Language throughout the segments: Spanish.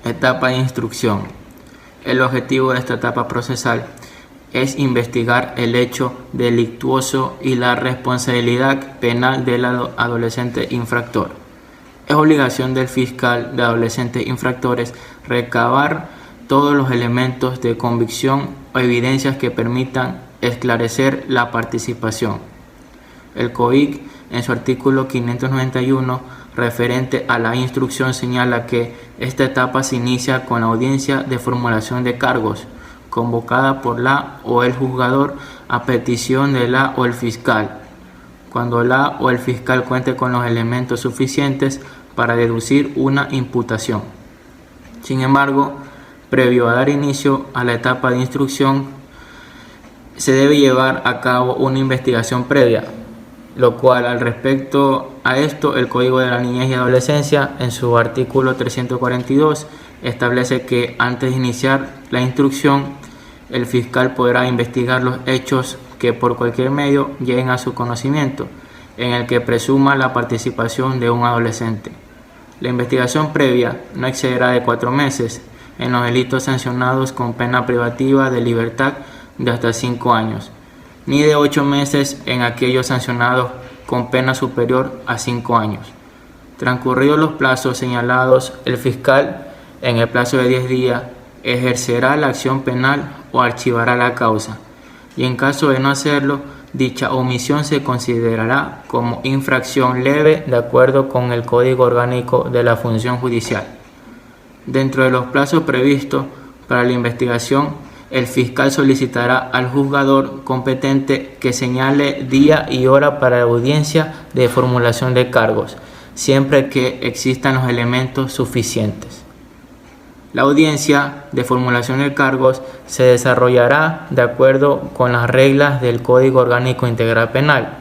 Etapa de instrucción. El objetivo de esta etapa procesal es investigar el hecho delictuoso y la responsabilidad penal del adolescente infractor. Es obligación del fiscal de adolescentes infractores recabar todos los elementos de convicción o evidencias que permitan esclarecer la participación. El COIC, en su artículo 591, referente a la instrucción, señala que esta etapa se inicia con la audiencia de formulación de cargos, convocada por la o el juzgador a petición de la o el fiscal, cuando la o el fiscal cuente con los elementos suficientes para deducir una imputación. Sin embargo, previo a dar inicio a la etapa de instrucción, se debe llevar a cabo una investigación previa, lo cual, al respecto a esto, el Código de la Niñez y Adolescencia, en su artículo 342, establece que antes de iniciar la instrucción, el fiscal podrá investigar los hechos que por cualquier medio lleguen a su conocimiento, en el que presuma la participación de un adolescente. La investigación previa no excederá de 4 meses en los delitos sancionados con pena privativa de libertad de hasta 5 años, ni de 8 meses en aquellos sancionados con pena superior a 5 años. Transcurridos los plazos señalados, el fiscal, en el plazo de 10 días, ejercerá la acción penal o archivará la causa, y en caso de no hacerlo, dicha omisión se considerará como infracción leve de acuerdo con el Código Orgánico de la Función Judicial. Dentro de los plazos previstos para la investigación, el fiscal solicitará al juzgador competente que señale día y hora para la audiencia de formulación de cargos, siempre que existan los elementos suficientes. La audiencia de formulación de cargos se desarrollará de acuerdo con las reglas del Código Orgánico Integral Penal.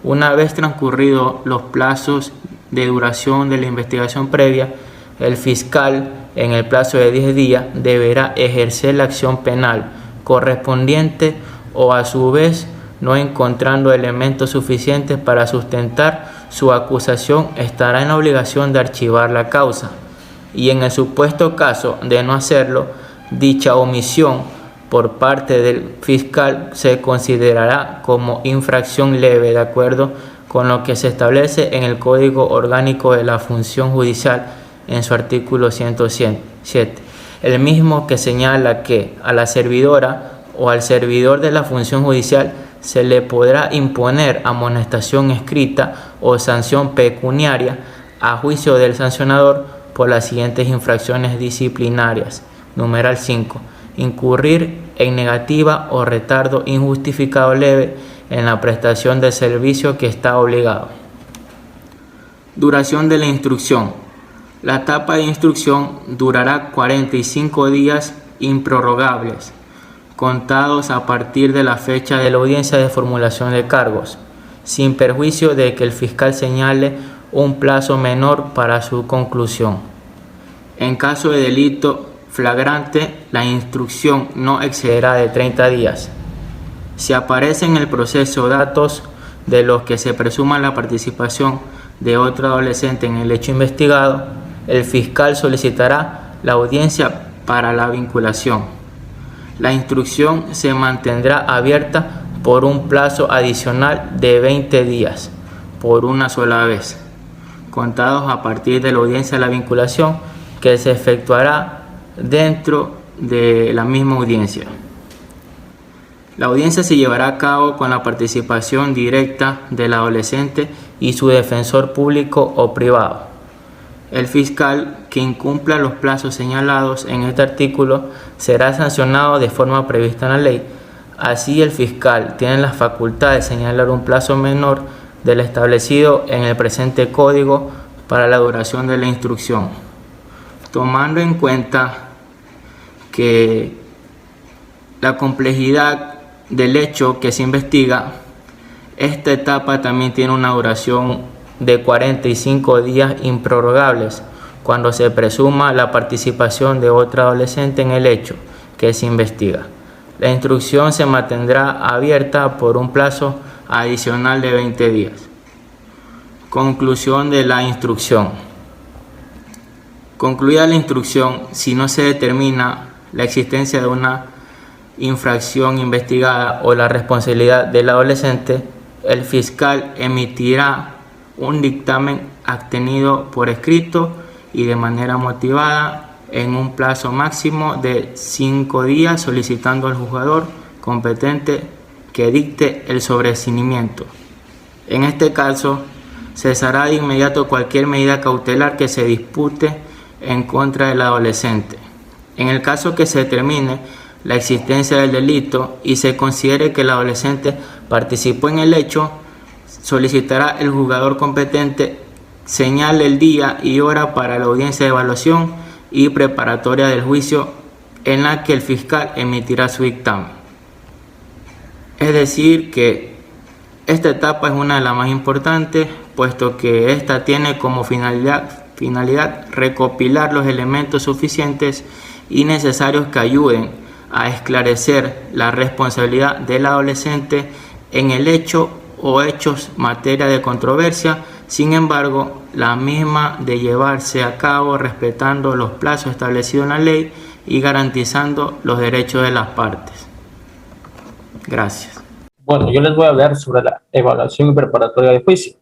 Una vez transcurridos los plazos de duración de la investigación previa, el fiscal, en el plazo de 10 días, deberá ejercer la acción penal correspondiente o, a su vez, no encontrando elementos suficientes para sustentar su acusación, estará en la obligación de archivar la causa. Y en el supuesto caso de no hacerlo, dicha omisión por parte del fiscal se considerará como infracción leve de acuerdo con lo que se establece en el Código Orgánico de la Función Judicial en su artículo 107, el mismo que señala que a la servidora o al servidor de la función judicial se le podrá imponer amonestación escrita o sanción pecuniaria a juicio del sancionador por las siguientes infracciones disciplinarias. Numeral 5. Incurrir en negativa o retardo injustificado leve en la prestación del servicio que está obligado. Duración de la instrucción. La etapa de instrucción durará 45 días improrrogables, contados a partir de la fecha de la audiencia de formulación de cargos, sin perjuicio de que el fiscal señale un plazo menor para su conclusión. En caso de delito flagrante, la instrucción no excederá de 30 días. Si aparecen en el proceso datos de los que se presuma la participación de otro adolescente en el hecho investigado, el fiscal solicitará la audiencia para la vinculación. La instrucción se mantendrá abierta por un plazo adicional de 20 días, por una sola vez, contados a partir de la audiencia de la vinculación que se efectuará dentro de la misma audiencia. La audiencia se llevará a cabo con la participación directa del adolescente y su defensor público o privado. El fiscal que incumpla los plazos señalados en este artículo será sancionado de forma prevista en la ley. Así, el fiscal tiene la facultad de señalar un plazo menor del establecido en el presente código para la duración de la instrucción. Tomando en cuenta que la complejidad del hecho que se investiga, esta etapa también tiene una duración de 45 días improrrogables cuando se presuma la participación de otro adolescente en el hecho que se investiga. La instrucción se mantendrá abierta por un plazo adicional de 20 días. Conclusión de la instrucción. Concluida la instrucción, si no se determina la existencia de una infracción investigada o la responsabilidad del adolescente, el fiscal emitirá un dictamen abstenido por escrito y de manera motivada en un plazo máximo de 5 días, solicitando al juzgador competente que dicte el sobreseimiento. En este caso, cesará de inmediato cualquier medida cautelar que se dispute en contra del adolescente. En el caso que se determine la existencia del delito y se considere que el adolescente participó en el hecho, solicitará el juzgador competente señale el día y hora para la audiencia de evaluación y preparatoria del juicio en la que el fiscal emitirá su dictamen. Es decir, que esta etapa es una de las más importantes, puesto que esta tiene como finalidad recopilar los elementos suficientes y necesarios que ayuden a esclarecer la responsabilidad del adolescente en el hecho o hechos materia de controversia. Sin embargo, la misma de llevarse a cabo respetando los plazos establecidos en la ley y garantizando los derechos de las partes. Gracias. Bueno, yo les voy a hablar sobre la evaluación preparatoria de juicio.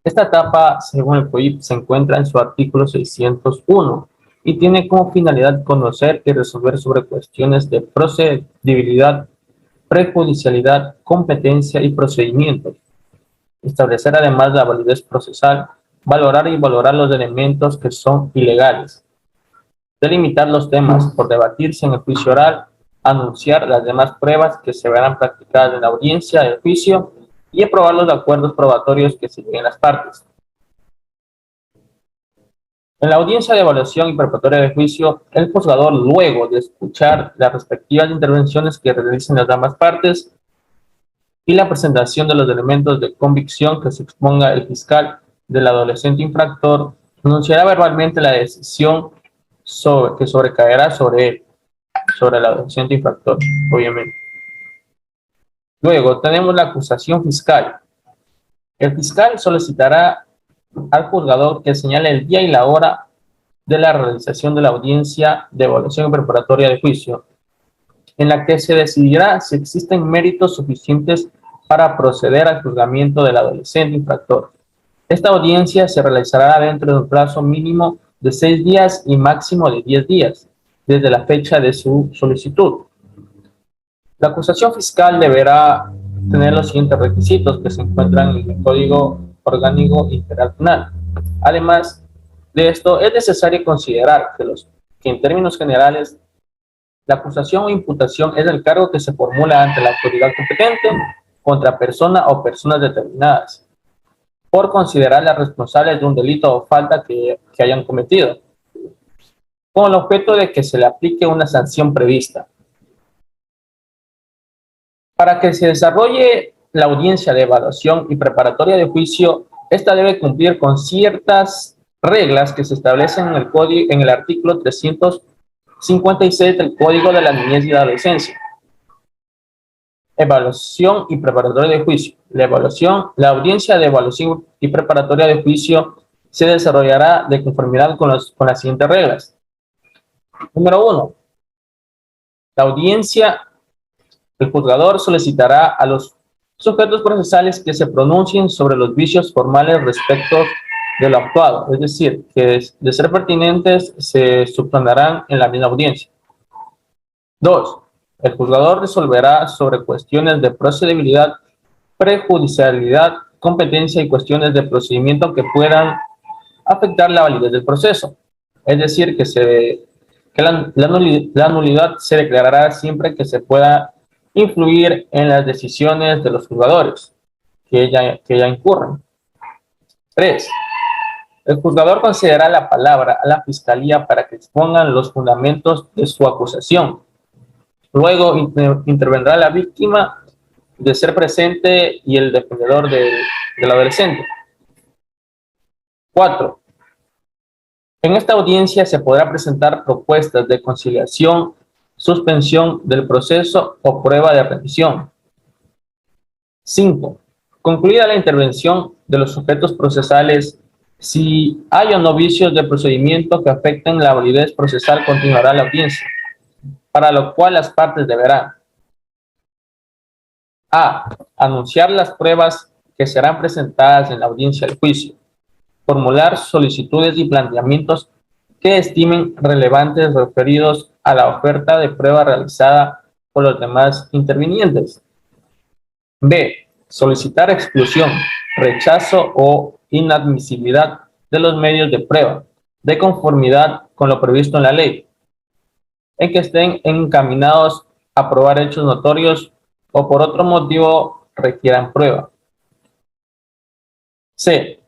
Esta etapa, según el COIP, se encuentra en su artículo 601 y tiene como finalidad conocer y resolver sobre cuestiones de procedibilidad, prejudicialidad, competencia y procedimientos. Establecer además la validez procesal, valorar y valorar los elementos que son ilegales, delimitar los temas por debatirse en el juicio oral, anunciar las demás pruebas que se verán practicadas en la audiencia del juicio y aprobar los acuerdos probatorios que se lleguen las partes. En la audiencia de evaluación y preparatoria de juicio, el juzgador, luego de escuchar las respectivas intervenciones que realicen las ambas partes y la presentación de los elementos de convicción que se exponga el fiscal del adolescente infractor, pronunciará verbalmente la decisión que sobrecaerá sobre él, sobre el adolescente infractor, obviamente. Luego tenemos la acusación fiscal. El fiscal solicitará al juzgador que señale el día y la hora de la realización de la audiencia de evaluación preparatoria de juicio, en la que se decidirá si existen méritos suficientes para proceder al juzgamiento del adolescente infractor. Esta audiencia se realizará dentro de un plazo mínimo de 6 días y máximo de 10 días, desde la fecha de su solicitud. La acusación fiscal deberá tener los siguientes requisitos que se encuentran en el Código Orgánico Integral Penal. Además de esto, es necesario considerar que en términos generales, la acusación o imputación es el cargo que se formula ante la autoridad competente contra persona o personas determinadas, por considerarlas responsables de un delito o falta que hayan cometido, con el objeto de que se le aplique una sanción prevista. Para que se desarrolle la audiencia de evaluación y preparatoria de juicio, esta debe cumplir con ciertas reglas que se establecen en el artículo 356 del Código de la Niñez y la Adolescencia. Evaluación y preparatoria de juicio. La audiencia de evaluación y preparatoria de juicio se desarrollará de conformidad con las siguientes reglas. Número 1. La audiencia, el juzgador solicitará a los sujetos procesales que se pronuncien sobre los vicios formales respecto de lo actuado, es decir, que de ser pertinentes se subsanarán en la misma audiencia. 2. El juzgador resolverá sobre cuestiones de procedibilidad, prejudicialidad, competencia y cuestiones de procedimiento que puedan afectar la validez del proceso. Es decir, que la nulidad se declarará siempre que se pueda influir en las decisiones de los juzgadores que ya incurren. 3. El juzgador concederá la palabra a la fiscalía para que expongan los fundamentos de su acusación. Luego intervendrá la víctima de ser presente y el defensor del adolescente. 4. En esta audiencia se podrá presentar propuestas de conciliación, suspensión del proceso o prueba de rendición. 5. Concluida la intervención de los sujetos procesales, Si hay o no vicios de procedimiento que afecten la validez procesal, continuará la audiencia, para lo cual las partes deberán: A. Anunciar las pruebas que serán presentadas en la audiencia del juicio. Formular solicitudes y planteamientos que estimen relevantes referidos a la oferta de prueba realizada por los demás intervinientes. B. Solicitar exclusión, rechazo o inadmisibilidad de los medios de prueba, de conformidad con lo previsto en la ley, en que estén encaminados a probar hechos notorios o por otro motivo requieran prueba. C.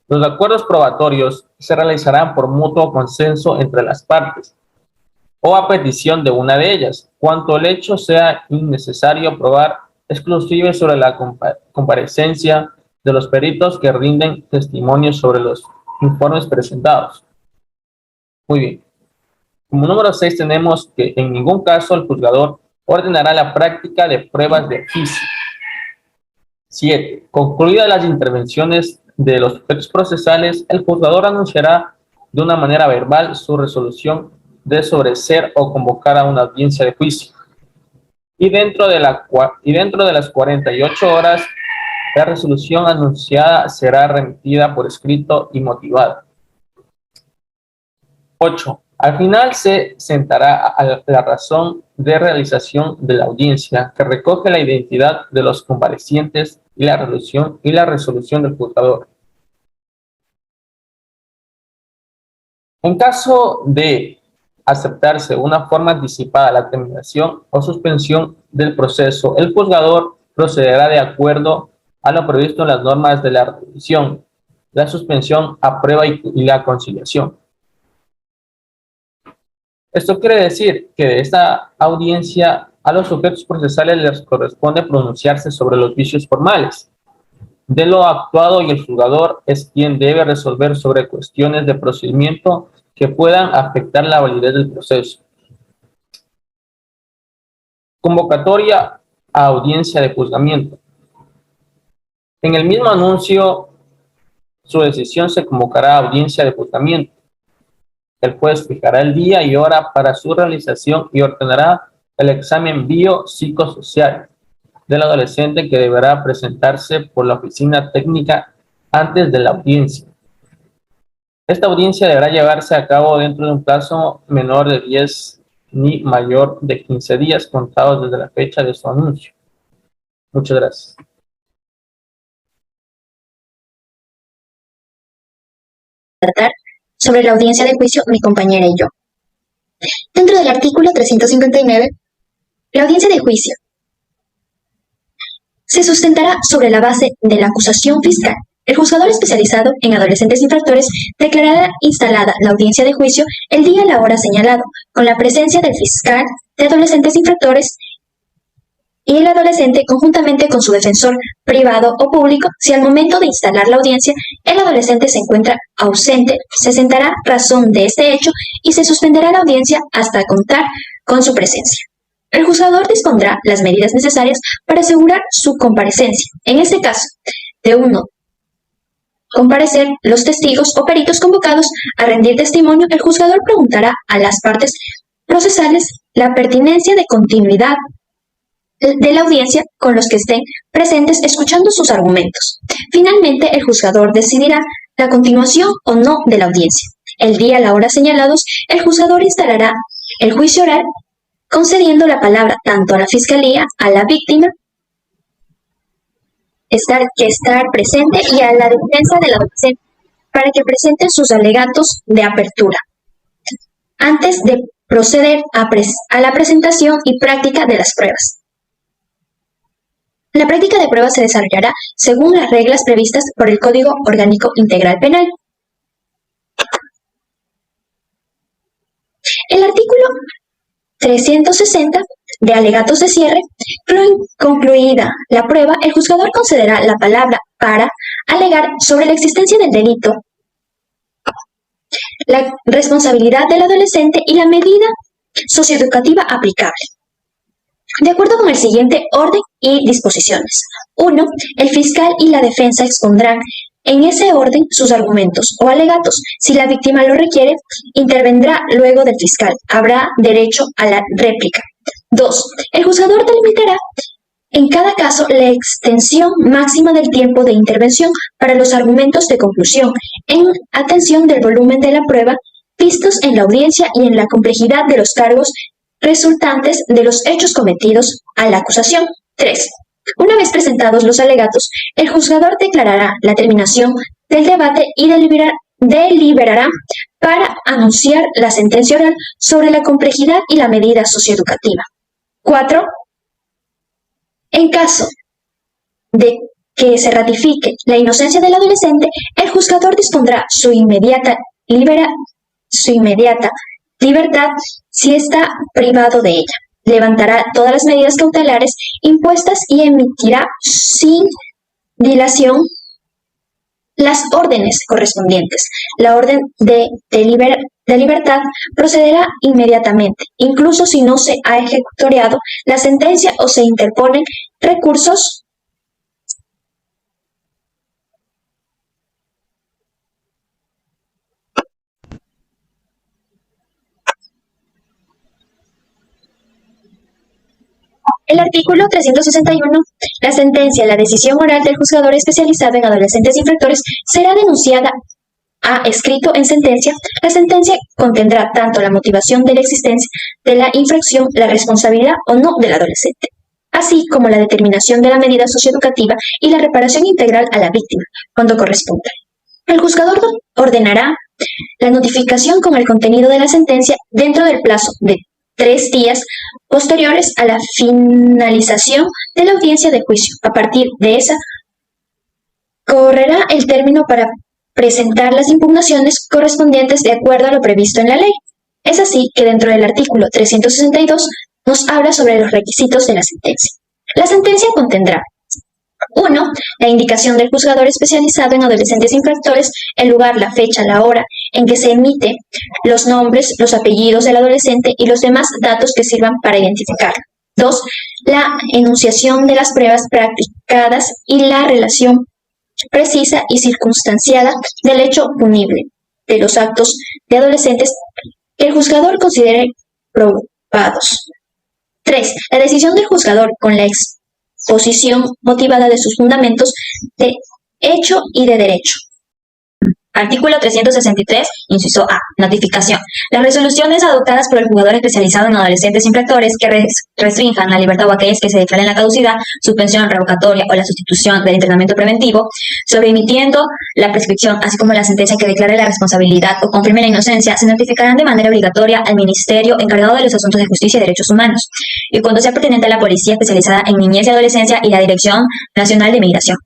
Los acuerdos probatorios se realizarán por mutuo consenso entre las partes o a petición de una de ellas, cuanto el hecho sea innecesario probar, exclusive sobre la comparecencia de los peritos que rinden testimonio sobre los informes presentados. Muy bien. Como número 6 tenemos que en ningún caso el juzgador ordenará la práctica de pruebas de oficio. 7. Concluidas las intervenciones de los sujetos procesales, el juzgador anunciará de una manera verbal su resolución de sobreseer o convocar a una audiencia de juicio. Y dentro de las 48 horas, la resolución anunciada será remitida por escrito y motivada. 8. Al final se sentará a la razón de realización de la audiencia, que recoge la identidad de los comparecientes y la resolución del juzgador. En caso de aceptarse una forma anticipada a la terminación o suspensión del proceso, el juzgador procederá de acuerdo a lo previsto en las normas de la revisión, la suspensión, a prueba y la conciliación. Esto quiere decir que de esta audiencia a los sujetos procesales les corresponde pronunciarse sobre los vicios formales de lo actuado, y el juzgador es quien debe resolver sobre cuestiones de procedimiento que puedan afectar la validez del proceso. Convocatoria a audiencia de juzgamiento. En el mismo anuncio, su decisión se convocará a audiencia de juzgamiento. El juez fijará el día y hora para su realización y ordenará el examen biopsicosocial del adolescente, que deberá presentarse por la oficina técnica antes de la audiencia. Esta audiencia deberá llevarse a cabo dentro de un plazo menor de 10 ni mayor de 15 días contados desde la fecha de su anuncio. Muchas gracias. Tratar sobre la audiencia de juicio mi compañera y yo. Dentro del artículo 359, la audiencia de juicio se sustentará sobre la base de la acusación fiscal. El juzgador especializado en adolescentes infractores declarará instalada la audiencia de juicio el día y la hora señalado, con la presencia del fiscal de adolescentes infractores y el adolescente conjuntamente con su defensor privado o público. Si al momento de instalar la audiencia el adolescente se encuentra ausente, se sentará razón de este hecho y se suspenderá la audiencia hasta contar con su presencia. El juzgador dispondrá las medidas necesarias para asegurar su comparecencia. En este caso, de 1. Comparecer los testigos o peritos convocados a rendir testimonio, el juzgador preguntará a las partes procesales la pertinencia de continuidad de la audiencia con los que estén presentes escuchando sus argumentos. Finalmente, el juzgador decidirá la continuación o no de la audiencia. El día y la hora señalados, el juzgador instalará el juicio oral, concediendo la palabra tanto a la fiscalía, a la víctima, estar presente, y a la defensa del adolescente para que presenten sus alegatos de apertura antes de proceder a la presentación y práctica de las pruebas. La práctica de pruebas se desarrollará según las reglas previstas por el Código Orgánico Integral Penal. El artículo 360 de alegatos de cierre. Concluida la prueba, el juzgador concederá la palabra para alegar sobre la existencia del delito, la responsabilidad del adolescente y la medida socioeducativa aplicable, de acuerdo con el siguiente orden y disposiciones. 1. El fiscal y la defensa expondrán en ese orden sus argumentos o alegatos. Si la víctima lo requiere, intervendrá luego del fiscal. Habrá derecho a la réplica. 2. El juzgador delimitará en cada caso la extensión máxima del tiempo de intervención para los argumentos de conclusión, en atención del volumen de la prueba vistos en la audiencia y en la complejidad de los cargos resultantes de los hechos cometidos a la acusación. 3. Una vez presentados los alegatos, el juzgador declarará la terminación del debate y deliberará para anunciar la sentencia oral sobre la complejidad y la medida socioeducativa. 4. En caso de que se ratifique la inocencia del adolescente, el juzgador dispondrá su inmediata libertad si está privado de ella. Levantará todas las medidas cautelares impuestas y emitirá sin dilación las órdenes correspondientes. La orden de libertad procederá inmediatamente, incluso si no se ha ejecutoriado la sentencia o se interponen recursos. El artículo 361. La sentencia, la decisión oral del juzgador especializado en adolescentes infractores será denunciada a escrito en sentencia. La sentencia contendrá tanto la motivación de la existencia de la infracción, la responsabilidad o no del adolescente, así como la determinación de la medida socioeducativa y la reparación integral a la víctima, cuando corresponda. El juzgador ordenará la notificación con el contenido de la sentencia dentro del plazo de 3 días posteriores a la finalización de la audiencia de juicio. A partir de esa, correrá el término para presentar las impugnaciones correspondientes de acuerdo a lo previsto en la ley. Es así que dentro del artículo 362 nos habla sobre los requisitos de la sentencia. La sentencia contendrá: 1. La indicación del juzgador especializado en adolescentes infractores, el lugar, la fecha, la hora en que se emite, los nombres, los apellidos del adolescente y los demás datos que sirvan para identificarlo. 2. La enunciación de las pruebas practicadas y la relación precisa y circunstanciada del hecho punible de los actos de adolescentes que el juzgador considere probados. 3. La decisión del juzgador con la exposición motivada de sus fundamentos de hecho y de derecho. Artículo 363, inciso A. Notificación. Las resoluciones adoptadas por el juzgador especializado en adolescentes infractores que restrinjan la libertad o aquellas que se declaren la caducidad, suspensión, revocatoria o la sustitución del internamiento preventivo, sobreemitiendo la prescripción, así como la sentencia que declare la responsabilidad o confirme la inocencia, se notificarán de manera obligatoria al Ministerio encargado de los asuntos de justicia y derechos humanos, y cuando sea pertinente a la Policía especializada en niñez y adolescencia y la Dirección Nacional de Migración.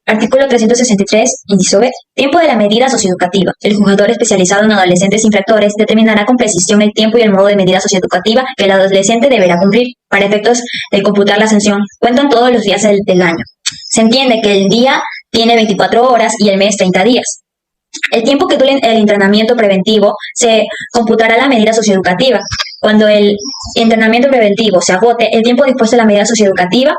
Artículo 363, inciso B. Tiempo de la medida socioeducativa. El juzgador especializado en adolescentes infractores determinará con precisión el tiempo y el modo de medida socioeducativa que el adolescente deberá cumplir. Para efectos de computar la sanción, cuentan todos los días del año. Se entiende que el día tiene 24 horas y el mes 30 días. El tiempo que dure el internamiento preventivo se computará la medida socioeducativa. Cuando el internamiento preventivo se agote, el tiempo dispuesto a la medida socioeducativa,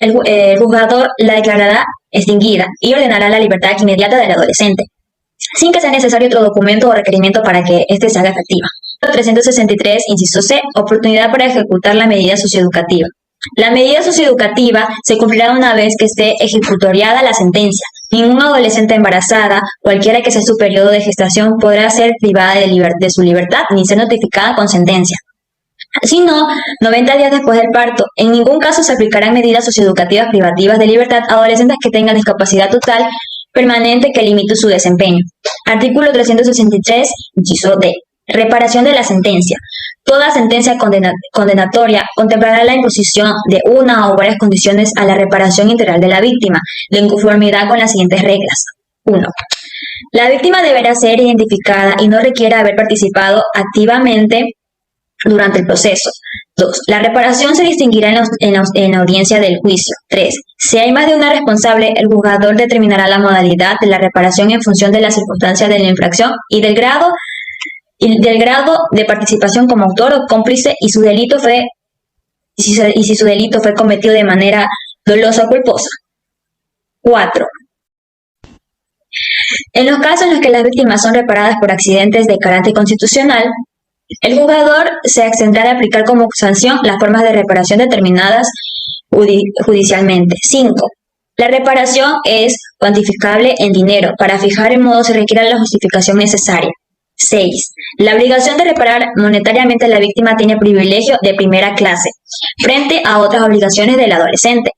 el juzgador la declarará extinguida y ordenará la libertad inmediata del adolescente, sin que sea necesario otro documento o requerimiento para que éste se haga efectiva. 363, inciso C. Oportunidad para ejecutar la medida socioeducativa. La medida socioeducativa se cumplirá una vez que esté ejecutoriada la sentencia. Ninguna adolescente embarazada, cualquiera que sea su periodo de gestación, podrá ser privada de su libertad ni ser notificada con sentencia. Si no, 90 días después del parto. En ningún caso se aplicarán medidas socioeducativas privativas de libertad a adolescentes que tengan discapacidad total permanente que limite su desempeño. Artículo 363, inciso D. Reparación de la sentencia. Toda sentencia condenatoria contemplará la imposición de una o varias condiciones a la reparación integral de la víctima, de conformidad con las siguientes reglas. 1. La víctima deberá ser identificada y no requiera haber participado activamente durante el proceso. 2. La reparación se distinguirá en la audiencia del juicio. 3. Si hay más de una responsable, el juzgador determinará la modalidad de la reparación en función de las circunstancias de la infracción y del grado de participación como autor o cómplice y si su delito fue cometido de manera dolosa o culposa. 4. En los casos en los que las víctimas son reparadas por accidentes de carácter constitucional, el juzgador se abstendrá de aplicar como sanción las formas de reparación determinadas judicialmente. 5. La reparación es cuantificable en dinero. Para fijar el modo se requiere la justificación necesaria. 6. La obligación de reparar monetariamente a la víctima tiene privilegio de primera clase frente a otras obligaciones del adolescente.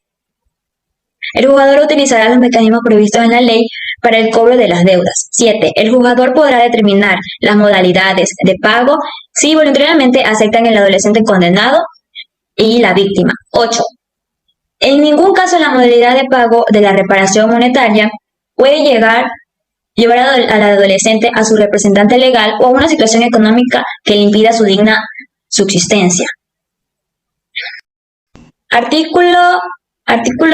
El juzgador utilizará los mecanismos previstos en la ley para el cobro de las deudas. 7. El juzgador podrá determinar las modalidades de pago si voluntariamente aceptan el adolescente condenado y la víctima. 8. En ningún caso la modalidad de pago de la reparación monetaria puede llevar al adolescente a su representante legal o a una situación económica que le impida su digna subsistencia. Artículo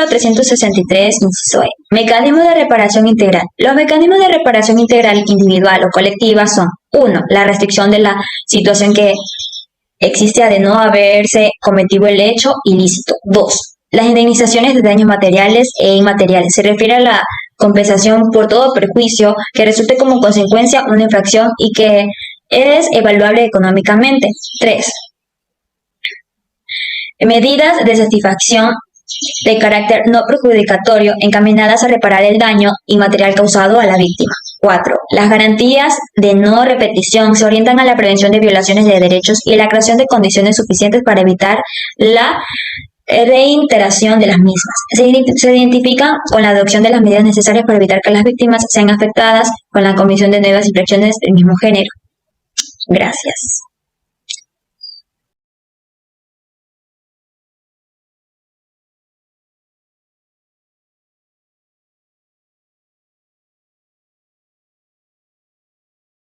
363, inciso E. Mecanismos de reparación integral. Los mecanismos de reparación integral individual o colectiva son: 1. La restricción de la situación que existe de no haberse cometido el hecho ilícito. 2. Las indemnizaciones de daños materiales e inmateriales. Se refiere a la compensación por todo perjuicio que resulte como consecuencia una infracción y que es evaluable económicamente. 3. Medidas de satisfacción de carácter no perjudicatorio encaminadas a reparar el daño inmaterial causado a la víctima. 4. Las garantías de no repetición se orientan a la prevención de violaciones de derechos y la creación de condiciones suficientes para evitar la reiteración de las mismas. Se identifican con la adopción de las medidas necesarias para evitar que las víctimas sean afectadas con la comisión de nuevas infracciones del mismo género. Gracias.